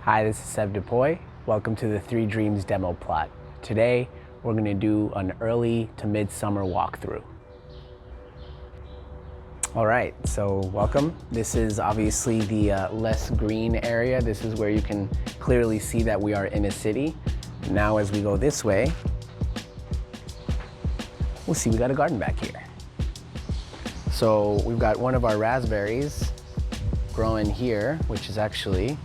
Hi, this is Seb Di Poi. Welcome to the Three Dreams demo plot. Today, we're going to do an early to midsummer walkthrough. All right, so welcome. This is obviously the less green area. This is where you can clearly see that we are in a city. Now, as we go this way, we'll see we got a garden back here. So we've got one of our raspberries growing here, which is actually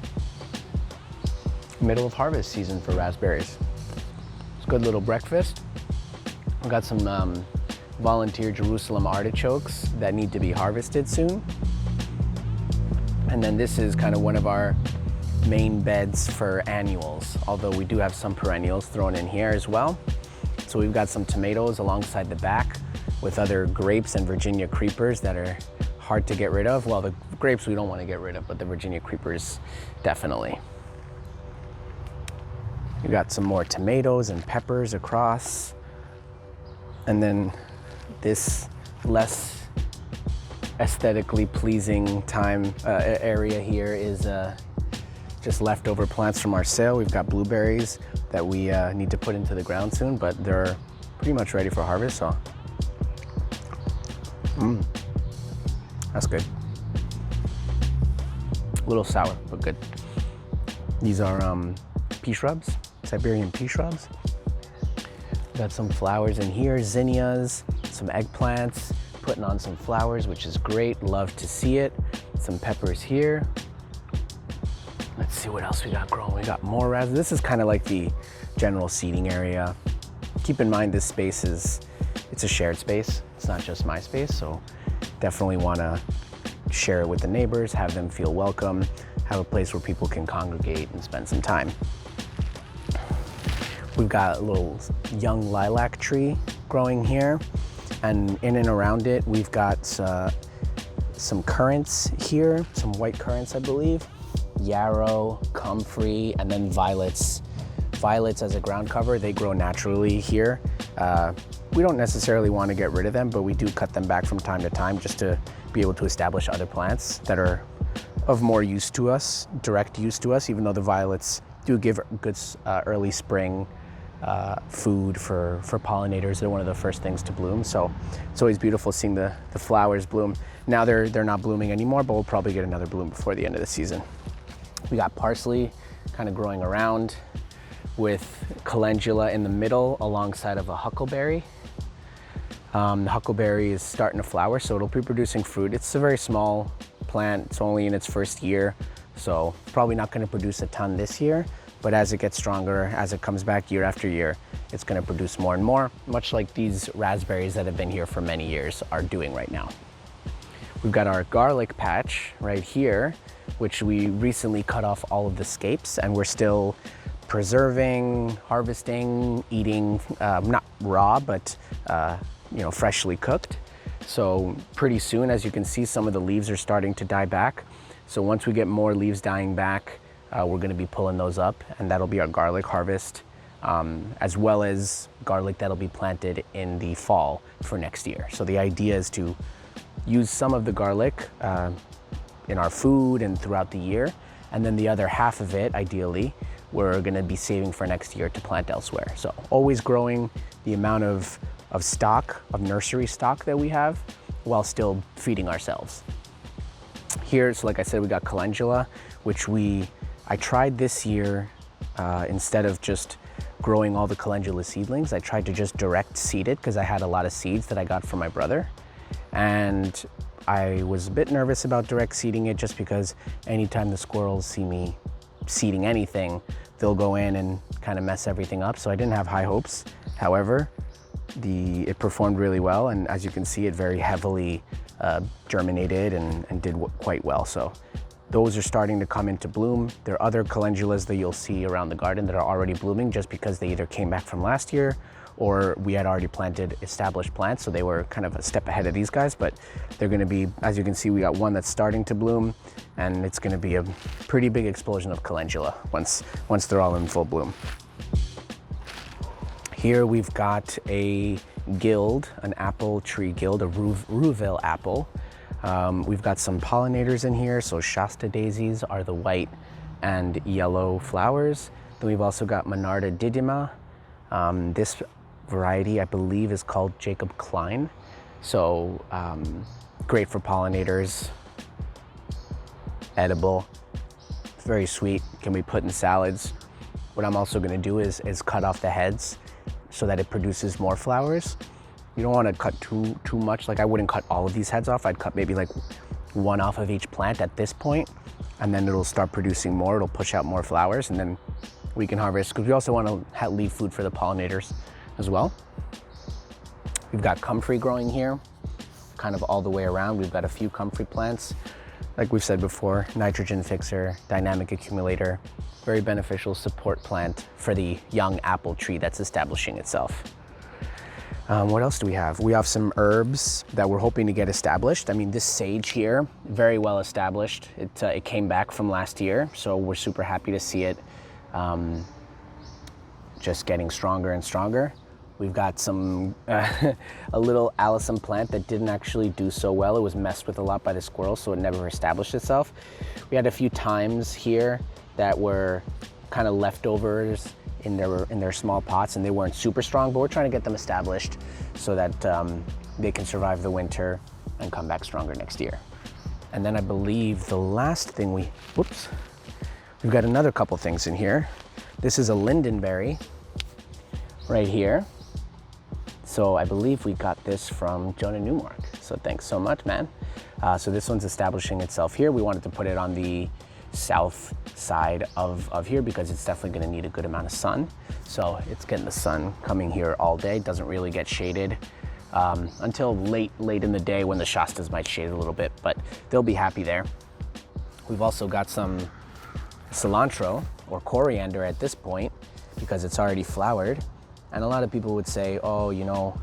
middle of harvest season for raspberries. It's a good little breakfast. We've got some volunteer Jerusalem artichokes that need to be harvested soon. And then this is kind of one of our main beds for annuals, although we do have some perennials thrown in here as well. So we've got some tomatoes alongside the back with other grapes and Virginia creepers that are hard to get rid of. Well, the grapes we don't want to get rid of, but the Virginia creepers definitely. You got some more tomatoes and peppers across. And then this less aesthetically pleasing area here is just leftover plants from our sale. We've got blueberries that we need to put into the ground soon, but they're pretty much ready for harvest, so. That's good. A little sour, but good. These are pea shrubs. Siberian pea shrubs. Got some flowers in here, zinnias, some eggplants, putting on some flowers, which is great. Love to see it. Some peppers here. Let's see what else we got growing. We got more raspberries. This is kind of like the general seating area. Keep in mind this space it's a shared space. It's not just my space, so definitely want to share it with the neighbors, have them feel welcome, have a place where people can congregate and spend some time. We've got a little young lilac tree growing here, and in and around it, we've got some currants here, some white currants, I believe, yarrow, comfrey, and then violets. Violets as a ground cover, they grow naturally here. We don't necessarily want to get rid of them, but we do cut them back from time to time just to be able to establish other plants that are of more use to us, direct use to us, even though the violets do give good early spring food for pollinators. They're one of the first things to bloom, so it's always beautiful seeing the flowers bloom. Now they're not blooming anymore, but we'll probably get another bloom before the end of the season. We got parsley kind of growing around with calendula in the middle alongside of a huckleberry. The huckleberry is starting to flower, so it'll be producing fruit. It's a very small plant. It's only in its first year, so probably not going to produce a ton this year. But as it gets stronger, as it comes back year after year, it's going to produce more and more, much like these raspberries that have been here for many years are doing right now. We've got our garlic patch right here, which we recently cut off all of the scapes, and we're still preserving, harvesting, eating, not raw, but freshly cooked. So pretty soon, as you can see, some of the leaves are starting to die back. So once we get more leaves dying back, we're going to be pulling those up, and that'll be our garlic harvest, as well as garlic that'll be planted in the fall for next year. So the idea is to use some of the garlic in our food and throughout the year, and then the other half of it, ideally, we're going to be saving for next year to plant elsewhere. So always growing the amount of stock, of nursery stock that we have, while still feeding ourselves. Here, so like I said, we got calendula, which I tried this year, instead of just growing all the calendula seedlings, I tried to just direct seed it because I had a lot of seeds that I got from my brother. And I was a bit nervous about direct seeding it just because anytime the squirrels see me seeding anything, they'll go in and kind of mess everything up. So I didn't have high hopes. However, it performed really well. And as you can see, it very heavily germinated and did quite well. So those are starting to come into bloom. There are other calendulas that you'll see around the garden that are already blooming just because they either came back from last year or we had already planted established plants, so they were kind of a step ahead of these guys. But they're going to be, as you can see, we got one that's starting to bloom, and it's going to be a pretty big explosion of calendula once they're all in full bloom. Here we've got a guild, an apple tree guild, a Rouville apple. We've got some pollinators in here. So Shasta daisies are the white and yellow flowers. Then we've also got Monarda didyma. This variety, I believe, is called Jacob Klein. So great for pollinators, edible, very sweet, can be put in salads. What I'm also gonna do is cut off the heads so that it produces more flowers. You don't wanna cut too much. Like I wouldn't cut all of these heads off. I'd cut maybe like one off of each plant at this point, and then it'll start producing more. It'll push out more flowers, and then we can harvest, because we also wanna leave food for the pollinators as well. We've got comfrey growing here, kind of all the way around. We've got a few comfrey plants. Like we've said before, nitrogen fixer, dynamic accumulator, very beneficial support plant for the young apple tree that's establishing itself. What else do we have? We have some herbs that we're hoping to get established. I mean, this sage here, very well established. It came back from last year, so we're super happy to see it just getting stronger and stronger. We've got some, a little alyssum plant that didn't actually do so well. It was messed with a lot by the squirrels, so it never established itself. We had a few times here that were kind of leftovers in their small pots, and they weren't super strong, but we're trying to get them established so that they can survive the winter and come back stronger next year. And then I believe the last thing we've got another couple things in here. This is a Lindenberry right here. So I believe we got this from Jonah Newmark. So thanks so much, man. So this one's establishing itself here. We wanted to put it on the south side of here because it's definitely gonna need a good amount of sun. So it's getting the sun coming here all day. Doesn't really get shaded until late in the day when the Shastas might shade a little bit, but they'll be happy there. We've also got some cilantro or coriander at this point because it's already flowered. And a lot of people would say, oh, you know,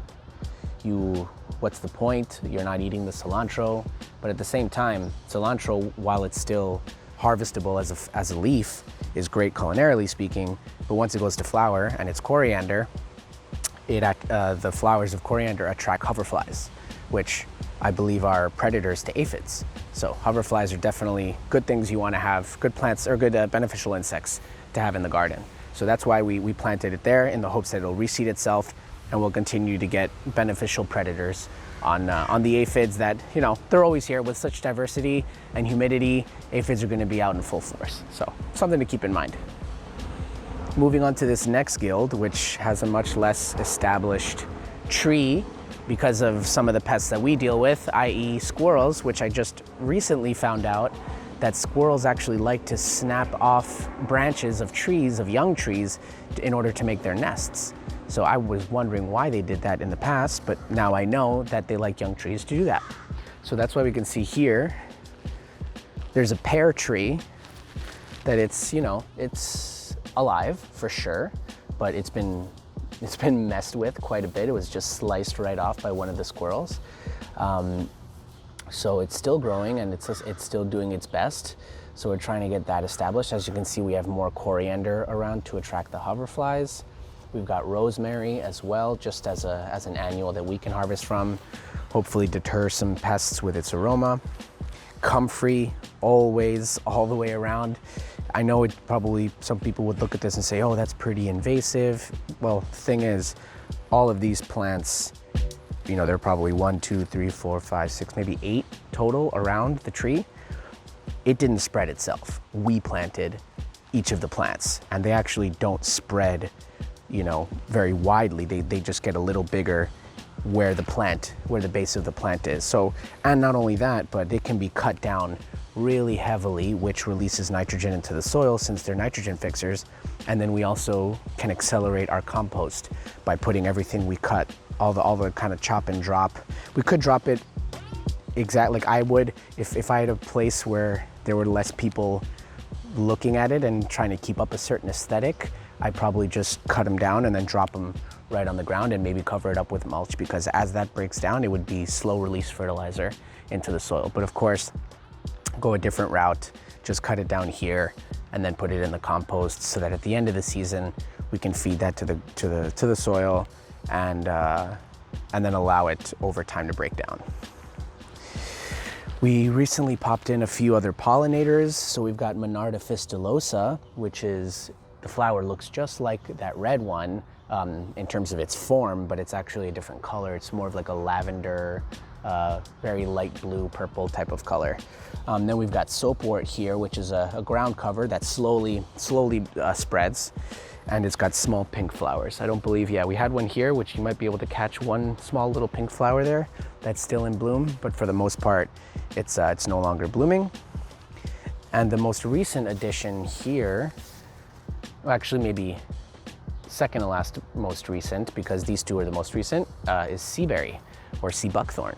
what's the point? You're not eating the cilantro. But at the same time, cilantro, while it's still harvestable as a leaf, is great culinarily speaking. But once it goes to flower and it's coriander, the flowers of coriander attract hoverflies, which I believe are predators to aphids. So hoverflies are definitely good things you want to have, good plants or good beneficial insects to have in the garden. So that's why we planted it there in the hopes that it'll reseed itself and we'll continue to get beneficial predators on the aphids that, you know, they're always here with such diversity and humidity. Aphids are going to be out in full force. So something to keep in mind. Moving on to this next guild, which has a much less established tree because of some of the pests that we deal with, i.e. squirrels, which I just recently found out that squirrels actually like to snap off branches of trees, of young trees, in order to make their nests. So I was wondering why they did that in the past, but now I know that they like young trees to do that. So that's why we can see here, there's a pear tree that it's, you know, it's alive for sure, but it's been messed with quite a bit. It was just sliced right off by one of the squirrels. So it's still growing and it's still doing its best. So we're trying to get that established. As you can see, we have more coriander around to attract the hoverflies. We've got rosemary as well, just as an annual that we can harvest from. Hopefully deter some pests with its aroma. Comfrey, always, all the way around. I know it probably, some people would look at this and say, oh, that's pretty invasive. Well, the thing is, all of these plants, you know, there are probably 1, 2, 3, 4, 5, 6, maybe 8 total around the tree. It didn't spread itself. We planted each of the plants, and they actually don't spread, you know, very widely. They just get a little bigger where the base of the plant is. So, and not only that, but it can be cut down really heavily, which releases nitrogen into the soil since they're nitrogen fixers. And then we also can accelerate our compost by putting everything we cut, all the kind of chop and drop. We could drop it exactly like I would if I had a place where there were less people looking at it and trying to keep up a certain aesthetic. I'd probably just cut them down and then drop them right on the ground and maybe cover it up with mulch, because as that breaks down, it would be slow release fertilizer into the soil. But of course, go a different route, just cut it down here and then put it in the compost so that at the end of the season, we can feed that to the soil and then allow it over time to break down. We recently popped in a few other pollinators. So we've got Monarda fistulosa, which is, the flower looks just like that red one in terms of its form, but it's actually a different color. It's more of like a lavender, very light blue, purple type of color. Then we've got soapwort here, which is a ground cover that slowly spreads, and it's got small pink flowers. I don't believe, yeah, we had one here, which you might be able to catch one small little pink flower there that's still in bloom, but for the most part, it's no longer blooming. And the most recent addition here, well, actually maybe second to last most recent, because these two are the most recent, is seaberry or sea buckthorn.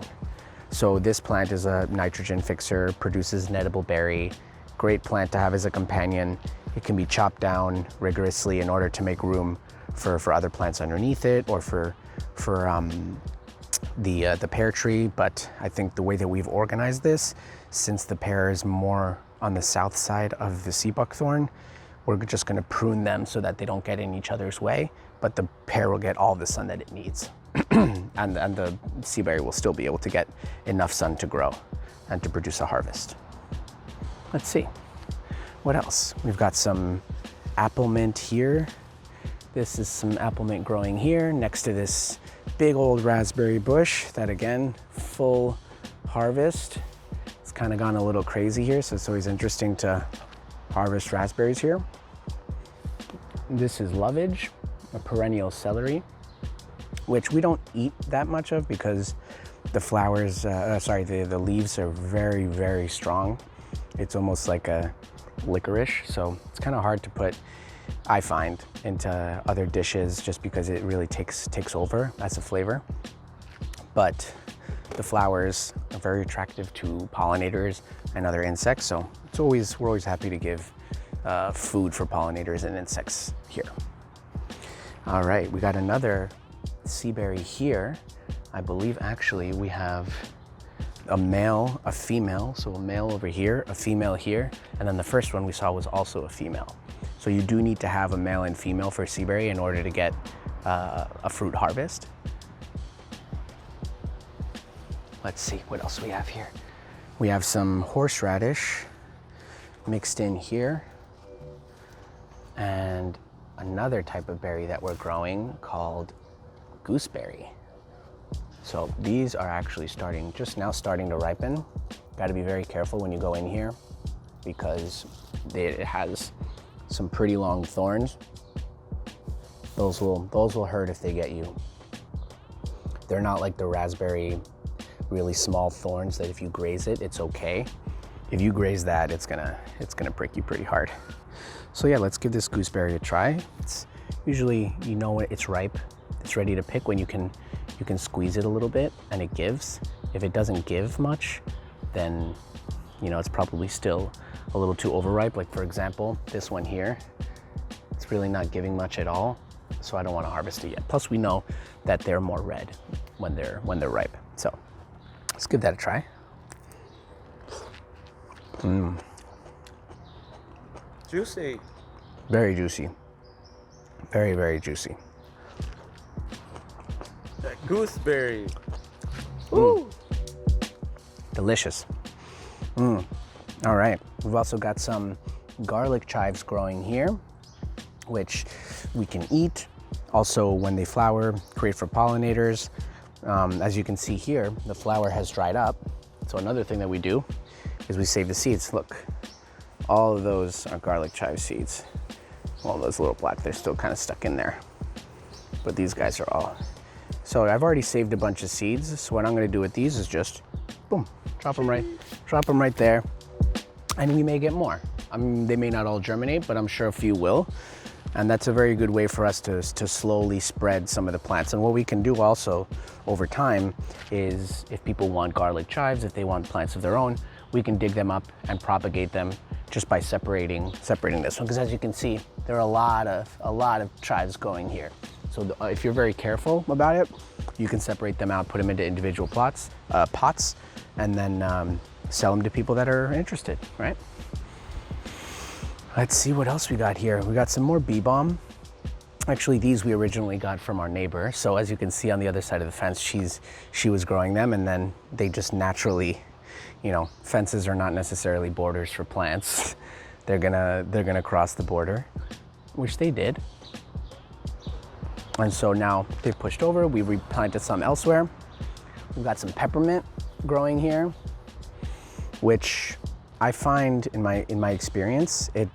So this plant is a nitrogen fixer, produces an edible berry, great plant to have as a companion. It can be chopped down rigorously in order to make room for other plants underneath it, or for the pear tree. But I think the way that we've organized this, since the pear is more on the south side of the sea buckthorn, we're just going to prune them so that they don't get in each other's way, but the pear will get all the sun that it needs. and the seaberry will still be able to get enough sun to grow and to produce a harvest. Let's see, what else? We've got some apple mint here. This is some apple mint growing here next to this big old raspberry bush that, again, full harvest. It's kind of gone a little crazy here, so it's always interesting to harvest raspberries here. This is lovage, a perennial celery, which we don't eat that much of because the flowers, the leaves are very, very strong. It's almost like a licorice, so it's kind of hard to put, I find, into other dishes just because it really takes over as a flavor. But the flowers are very attractive to pollinators and other insects, so we're always happy to give food for pollinators and insects here. All right, we got another seaberry here. I believe actually we have a male, a female, so a male over here, a female here, and then the first one we saw was also a female. So you do need to have a male and female for seaberry in order to get a fruit harvest. Let's see, what else we have here? We have some horseradish mixed in here, and another type of berry that we're growing called gooseberry. So these are actually just now starting to ripen. Got to be very careful when you go in here because it has some pretty long thorns. Those will hurt if they get you. They're not like the raspberry, really small thorns that if you graze it, it's okay. If you graze that, it's gonna prick you pretty hard. So yeah, let's give this gooseberry a try. It's usually, you know, it's ripe, it's ready to pick when you can squeeze it a little bit and it gives. If it doesn't give much, then you know it's probably still a little too overripe. Like for example, this one here, it's really not giving much at all, so I don't want to harvest it yet. Plus we know that they're more red when they're ripe. So let's give that a try. Juicy. Very juicy. Very, very juicy. That gooseberry. Ooh. Delicious. All right, we've also got some garlic chives growing here, which we can eat. Also, when they flower, great for pollinators. As you can see here, the flower has dried up. So another thing that we do is we save the seeds. Look, all of those are garlic chive seeds. All those little black, they're still kind of stuck in there. But these guys are all. So I've already saved a bunch of seeds. So what I'm gonna do with these is just, boom, drop them right there. And we may get more. I mean, they may not all germinate, but I'm sure a few will. And that's a very good way for us to slowly spread some of the plants. And what we can do also over time is if people want garlic chives, if they want plants of their own, we can dig them up and propagate them just by separating this one. Because as you can see, there are a lot of chives going here. So if you're very careful about it, you can separate them out, put them into individual pots, and then sell them to people that are interested, right? Let's see what else we got here. We got some more bee balm. Actually, these we originally got from our neighbor. So as you can see on the other side of the fence, she was growing them, and then they just naturally you know, fences are not necessarily borders for plants. They're gonna cross the border, which they did. And so now they've pushed over. We replanted some elsewhere. We've got some peppermint growing here, which I find in my experience, it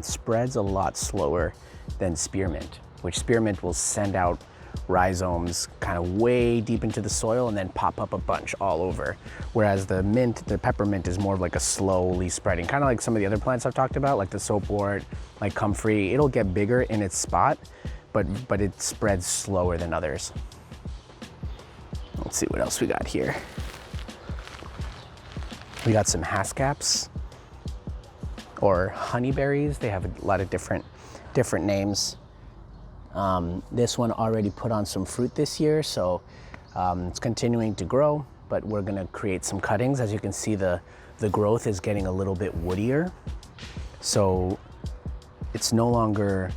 spreads a lot slower than spearmint, which spearmint will send out rhizomes kind of way deep into the soil and then pop up a bunch all over. Whereas the peppermint is more of like a slowly spreading, kind of like some of the other plants I've talked about, like the soapwort, like comfrey. It'll get bigger in its spot, but it spreads slower than others. Let's see what else we got here. We got some haskaps or honeyberries. They have a lot of different names. This one already put on some fruit this year, so it's continuing to grow, but we're gonna create some cuttings. As you can see, the growth is getting a little bit woodier. So it's no longer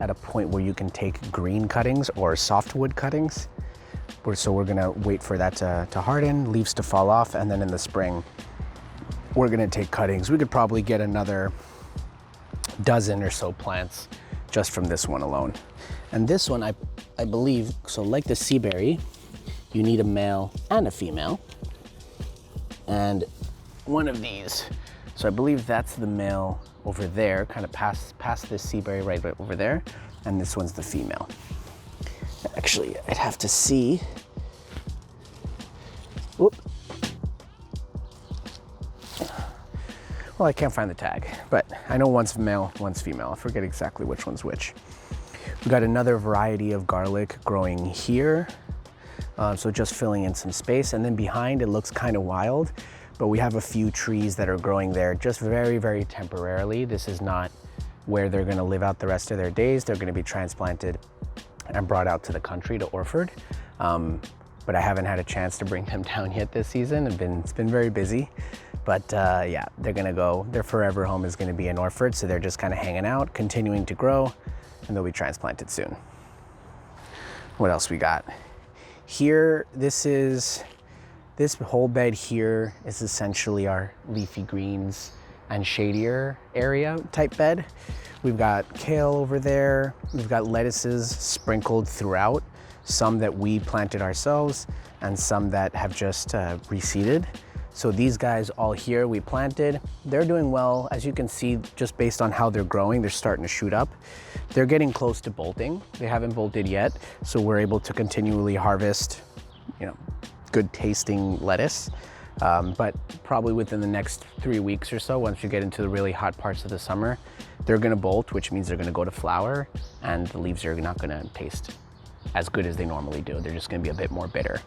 at a point where you can take green cuttings or softwood cuttings. So we're gonna wait for that to harden, leaves to fall off, and then in the spring, we're gonna take cuttings. We could probably get another dozen or so plants just from this one alone. And this one, I believe, so like the seaberry, you need a male and a female. And one of these, so I believe that's the male over there, kind of past this seaberry right over there, and this one's the female. Actually, I'd have to see. Whoop. Well, I can't find the tag, but I know one's male, one's female. I forget exactly which one's which. We've got another variety of garlic growing here. So just filling in some space. And then behind, it looks kind of wild, but we have a few trees that are growing there just very, very temporarily. This is not where they're gonna live out the rest of their days. They're gonna be transplanted and brought out to the country to Orford. But I haven't had a chance to bring them down yet this season. It's been very busy. But yeah, they're gonna go, their forever home is gonna be in Orford, so they're just kind of hanging out, continuing to grow, and they'll be transplanted soon. What else we got? Here, this whole bed here is essentially our leafy greens and shadier area type bed. We've got kale over there. We've got lettuces sprinkled throughout, some that we planted ourselves and some that have just reseeded. So these guys all here we planted, they're doing well. As you can see, just based on how they're growing, they're starting to shoot up. They're getting close to bolting. They haven't bolted yet, so we're able to continually harvest, you know, good tasting lettuce. But probably within the next 3 weeks or so, once we get into the really hot parts of the summer, they're gonna bolt, which means they're gonna go to flower, and the leaves are not gonna taste as good as they normally do. They're just gonna be a bit more bitter.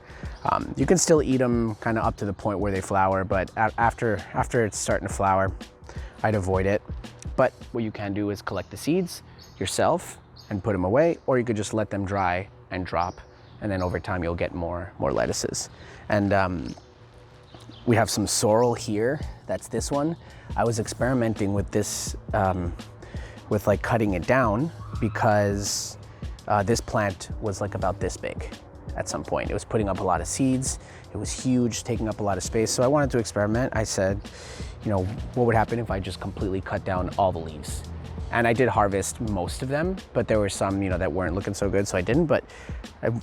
You can still eat them kind of up to the point where they flower, but after it's starting to flower, I'd avoid it. But what you can do is collect the seeds yourself and put them away, or you could just let them dry and drop, and then over time you'll get more lettuces. And we have some sorrel here. That's this one. I was experimenting with this, with like cutting it down, because this plant was like about this big at some point. It was putting up a lot of seeds. It was huge, taking up a lot of space. So I wanted to experiment. I said, you know, what would happen if I just completely cut down all the leaves? And I did harvest most of them, but there were some, you know, that weren't looking so good, so I didn't. But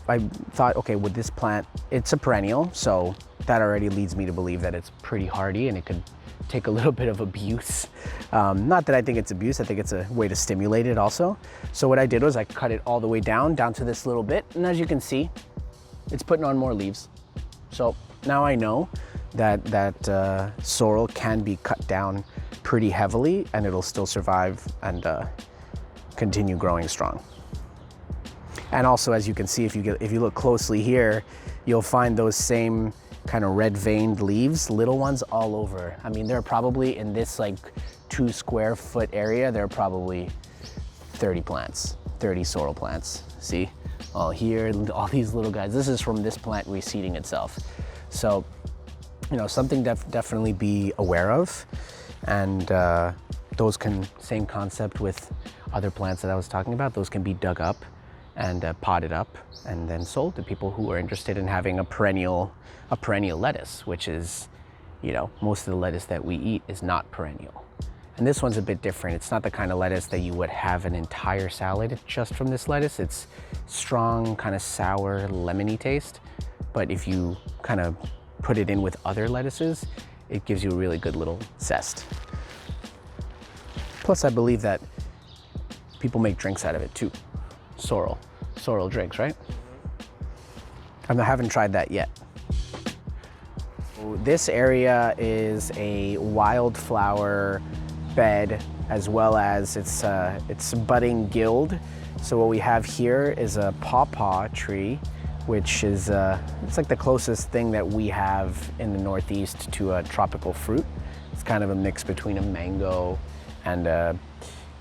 I thought, okay, with this plant, it's a perennial, so that already leads me to believe that it's pretty hardy and it could take a little bit of abuse. Not that I think it's abuse, I think it's a way to stimulate it also. So what I did was I cut it all the way down to this little bit, and as you can see, it's putting on more leaves. So now I know that sorrel can be cut down pretty heavily and it'll still survive and continue growing strong. And also, as you can see, if you look closely here, you'll find those same kind of red veined leaves, little ones all over. I mean, they're probably in this like 2 square foot area, there are probably 30 plants, 30 sorrel plants. See, all here, all these little guys. This is from this plant reseeding itself. So, you know, something definitely be aware of. And those can, same concept with other plants that I was talking about, those can be dug up and potted up and then sold to people who are interested in having a perennial lettuce, which is, you know, most of the lettuce that we eat is not perennial. And this one's a bit different. It's not the kind of lettuce that you would have an entire salad just from this lettuce. It's strong, kind of sour, lemony taste. But if you kind of put it in with other lettuces, it gives you a really good little zest. Plus, I believe that people make drinks out of it too. Sorrel drinks, right? I haven't tried that yet. This area is a wildflower bed, as well as it's budding guild. So what we have here is a pawpaw tree, which is it's like the closest thing that we have in the Northeast to a tropical fruit. It's kind of a mix between a mango and a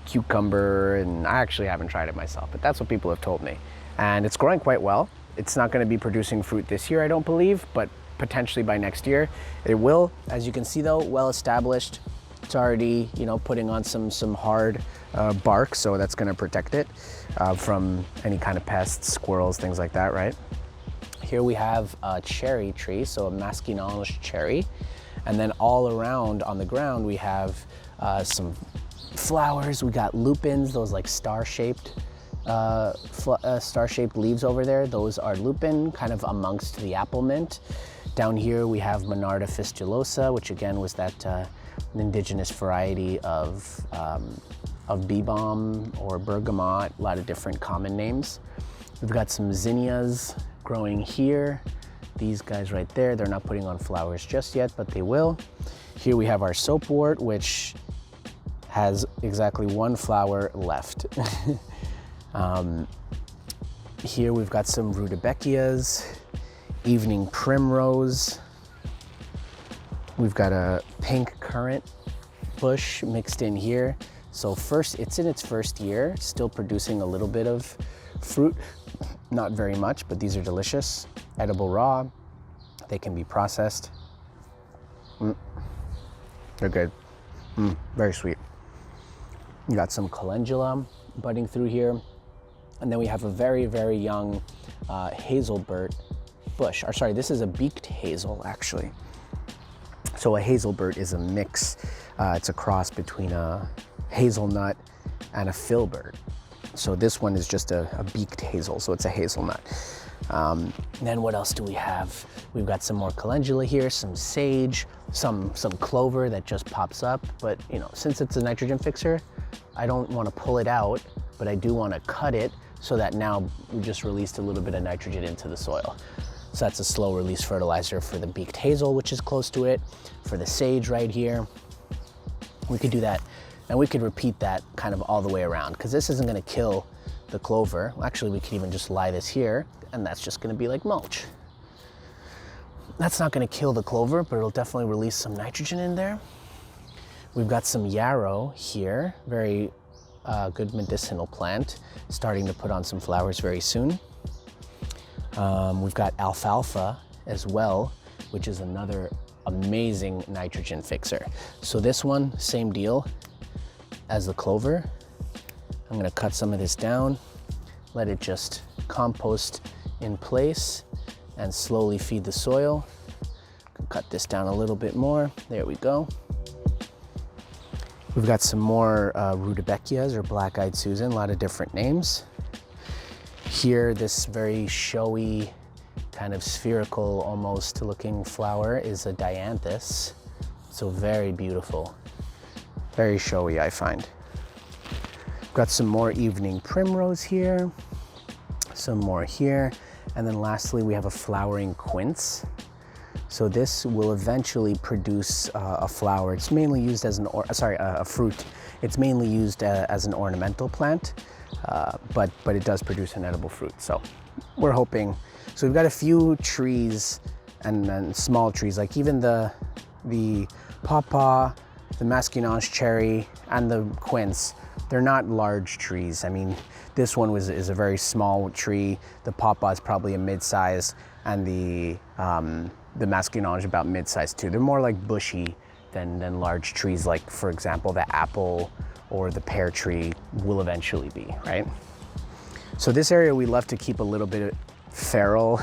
cucumber, and I actually haven't tried it myself, but that's what people have told me. And it's growing quite well. It's not going to be producing fruit this year, I don't believe, but potentially by next year it will. As you can see though, well established. It's already, you know, putting on some hard bark, so that's going to protect it from any kind of pests, squirrels, things like that, right? Here we have a cherry tree, so a masquinonge cherry, and then all around on the ground we have some flowers. We got lupins, those like star-shaped leaves over there. Those are lupin, kind of amongst the apple mint. Down here we have Monarda fistulosa, which again was that an indigenous variety of bee balm or bergamot, a lot of different common names. We've got some zinnias growing here. These guys right there, they're not putting on flowers just yet, but they will. Here we have our soapwort, which has exactly one flower left. Here we've got some rudbeckias, evening primrose. We've got a pink currant bush mixed in here. So it's in its first year, still producing a little bit of fruit, not very much, but these are delicious, edible raw. They can be processed. They're good, very sweet. You got some calendula budding through here. And then we have a very, very young hazelburt bush. Or sorry, this is a beaked hazel actually. So a hazelburt is a mix. It's a cross between a hazelnut and a filbert. So this one is just a beaked hazel, so it's a hazelnut. And then what else do we have? We've got some more calendula here, some sage, some clover that just pops up. But you know, since it's a nitrogen fixer, I don't want to pull it out, but I do want to cut it so that now we just released a little bit of nitrogen into the soil. So that's a slow release fertilizer for the beaked hazel, which is close to it, for the sage right here. We could do that, and we could repeat that kind of all the way around, because this isn't going to kill the clover. Actually, we could even just lie this here, and that's just going to be like mulch. That's not going to kill the clover, but it'll definitely release some nitrogen in there. We've got some yarrow here, very good medicinal plant, starting to put on some flowers very soon. We've got alfalfa as well, which is another amazing nitrogen fixer. So this one, same deal as the clover. I'm gonna cut some of this down, let it just compost in place and slowly feed the soil. Cut this down a little bit more. There we go. We've got some more rudbeckias or black-eyed Susan, a lot of different names. Here, this very showy, kind of spherical almost looking flower is a dianthus. So very beautiful, very showy, I find. Got some more evening primrose here, some more here, and then lastly we have a flowering quince. So this will eventually produce a flower. It's mainly used as a fruit. It's mainly used as an ornamental plant, but it does produce an edible fruit. So we're hoping. So we've got a few trees and small trees, like even the pawpaw, the masquinonge cherry, and the quince. They're not large trees. I mean, this one is a very small tree. The pawpaw is probably a mid-size, and the masquinonge about mid-size too. They're more like bushy than large trees, like for example the apple or the pear tree will eventually be, right? So this area we love to keep a little bit feral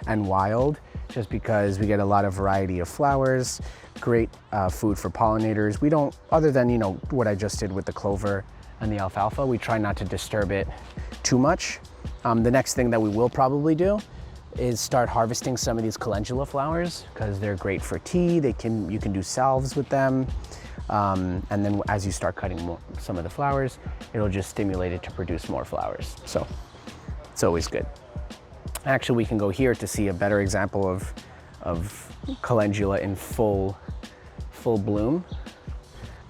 and wild, just because we get a lot of variety of flowers, great food for pollinators. We don't, other than, you know, what I just did with the clover and the alfalfa, we try not to disturb it too much. The next thing that we will probably do is start harvesting some of these calendula flowers, because they're great for tea. You can do salves with them. And then as you start cutting some of the flowers, it'll just stimulate it to produce more flowers. So it's always good. Actually, we can go here to see a better example of calendula in full bloom.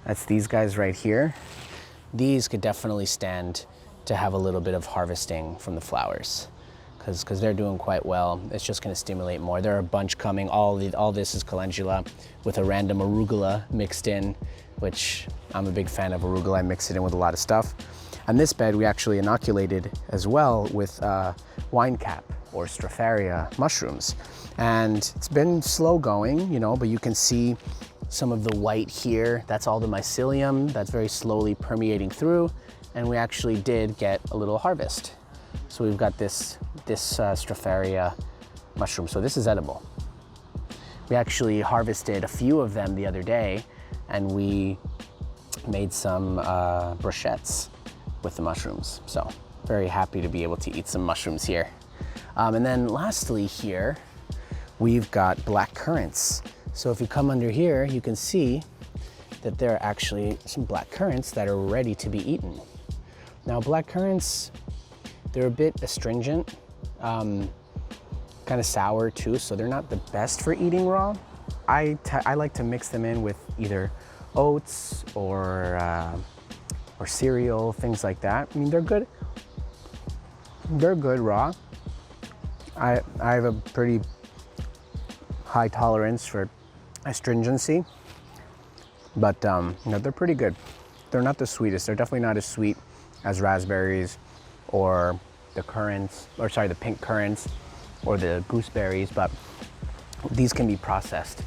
That's these guys right here. These could definitely stand to have a little bit of harvesting from the flowers, because they're doing quite well. It's just going to stimulate more. There are a bunch coming. All this is calendula with a random arugula mixed in, which I'm a big fan of arugula. I mix it in with a lot of stuff. And this bed we actually inoculated as well with wine cap or stropharia mushrooms. And it's been slow going, you know, but you can see some of the white here. That's all the mycelium that's very slowly permeating through. And we actually did get a little harvest. So we've got this stropharia mushroom. So this is edible. We actually harvested a few of them the other day, and we made some brochettes with the mushrooms. So very happy to be able to eat some mushrooms here. And then lastly here, we've got black currants. So if you come under here, you can see that there are actually some black currants that are ready to be eaten. Now black currants, they're a bit astringent, kind of sour too, so they're not the best for eating raw. I like to mix them in with either oats or cereal, things like that. I mean, they're good. They're good raw. I have a pretty high tolerance for astringency, but you know, they're pretty good. They're not the sweetest. They're definitely not as sweet as raspberries or the currants, or sorry, the pink currants or the gooseberries, but these can be processed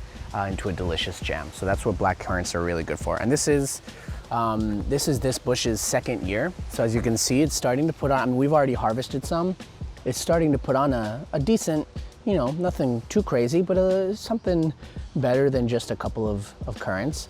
into a delicious jam. So that's what black currants are really good for. And this is this bush's second year. So as you can see, it's starting to put on, I mean, we've already harvested some. It's starting to put on a decent, you know, nothing too crazy, but something better than just a couple of currants.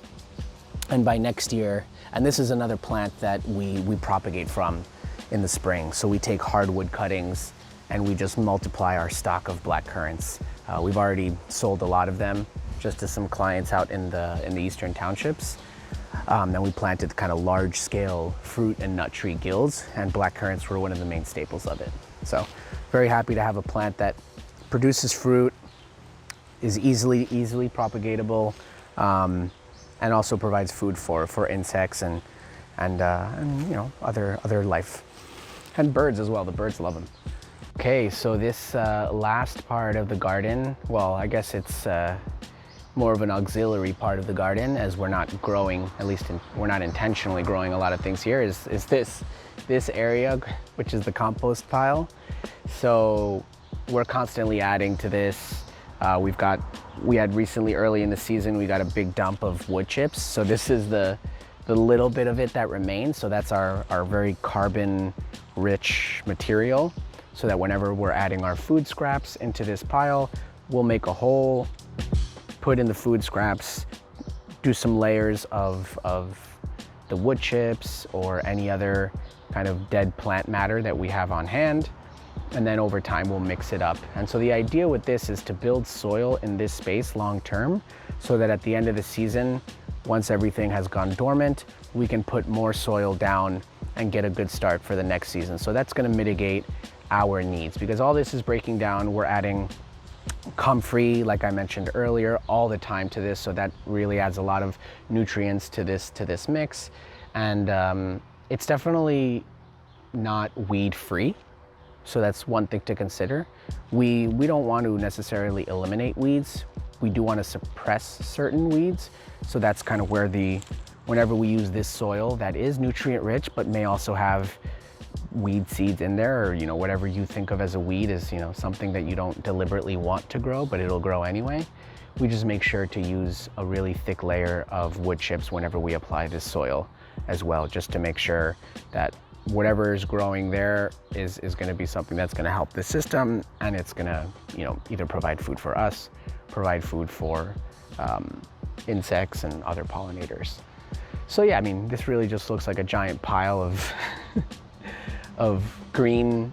And by next year, and this is another plant that we propagate from in the spring. So we take hardwood cuttings and we just multiply our stock of black currants. We've already sold a lot of them just to some clients out in the eastern townships. Then we planted kind of large scale fruit and nut tree guilds, and black currants were one of the main staples of it. So very happy to have a plant that produces fruit, is easily propagatable, and also provides food for insects and you know, other life, and birds as well. The birds love them. Okay, so this last part of the garden, well, I guess it's more of an auxiliary part of the garden, as we're not growing, at least we're not intentionally growing a lot of things here, is this area, which is the compost pile. So we're constantly adding to this. We had recently, early in the season, we got a big dump of wood chips. So this is the little bit of it that remains. So that's our very carbon rich material, so that whenever we're adding our food scraps into this pile, we'll make a hole, put in the food scraps, do some layers of the wood chips or any other kind of dead plant matter that we have on hand. And then over time we'll mix it up. And so the idea with this is to build soil in this space long term, so that at the end of the season, once everything has gone dormant, we can put more soil down and get a good start for the next season. So that's going to mitigate our needs, because all this is breaking down. We're adding Comfrey, like I mentioned earlier, all the time to this, so that really adds a lot of nutrients to this mix. And it's definitely not weed free, so that's one thing to consider. We don't want to necessarily eliminate weeds. We do want to suppress certain weeds, so that's kind of where whenever we use this soil that is nutrient rich but may also have weed seeds in there, or, you know, whatever you think of as a weed is, you know, something that you don't deliberately want to grow, but it'll grow anyway. We just make sure to use a really thick layer of wood chips whenever we apply this soil as well, just to make sure that whatever is growing there is going to be something that's going to help the system, and it's going to, either provide food for us, provide food for insects and other pollinators. So yeah, I mean, this really just looks like a giant pile of of green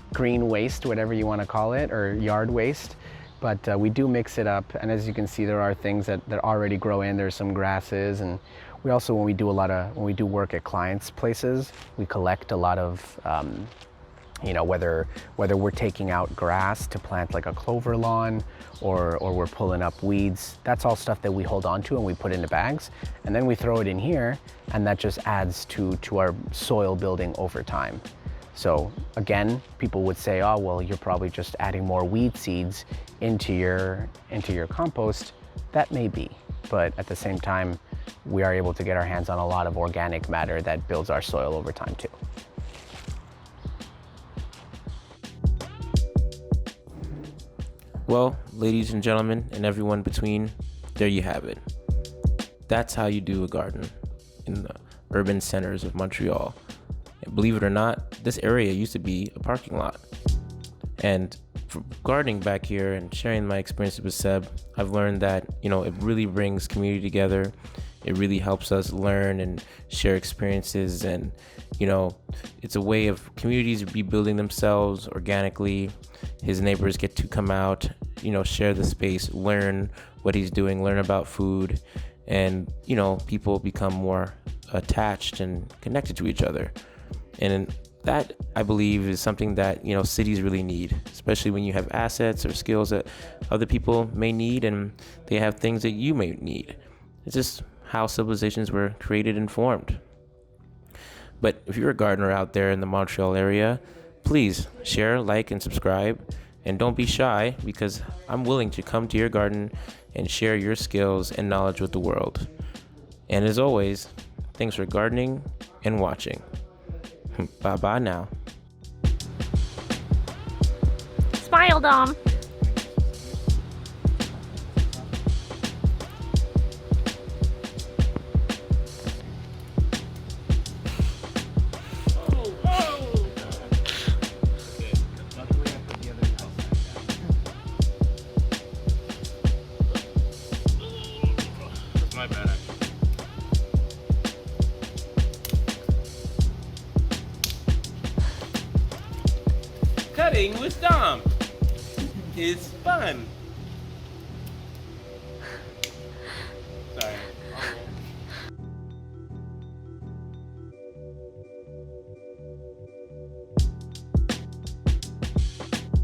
waste, whatever you want to call it, or yard waste. But we do mix it up, and as you can see, there are things that already grow in. There's some grasses, and we also, when we do work at clients' places, we collect a lot of, whether we're taking out grass to plant like a clover lawn, or we're pulling up weeds. That's all stuff that we hold on to and we put into bags, and then we throw it in here, and that just adds to our soil building over time. So again, people would say, oh, well, you're probably just adding more weed seeds into your compost. That may be, but at the same time, we are able to get our hands on a lot of organic matter that builds our soil over time too. Well, ladies and gentlemen, and everyone between, there you have it. That's how you do a garden in the urban centers of Montreal. And believe it or not, this area used to be a parking lot. And for gardening back here and sharing my experiences with Seb, I've learned that, it really brings community together. It really helps us learn and share experiences. And, it's a way of communities rebuilding themselves organically. His neighbors get to come out, share the space, learn what he's doing, learn about food. And, people become more attached and connected to each other. And that, I believe, is something that, cities really need, especially when you have assets or skills that other people may need, and they have things that you may need. It's just how civilizations were created and formed. But if you're a gardener out there in the Montreal area, please share, like, and subscribe. And don't be shy, because I'm willing to come to your garden and share your skills and knowledge with the world. And as always, thanks for gardening and watching. Bye-bye now. Smile, Dom. My bad, actually. Cutting with Dom. It's fun.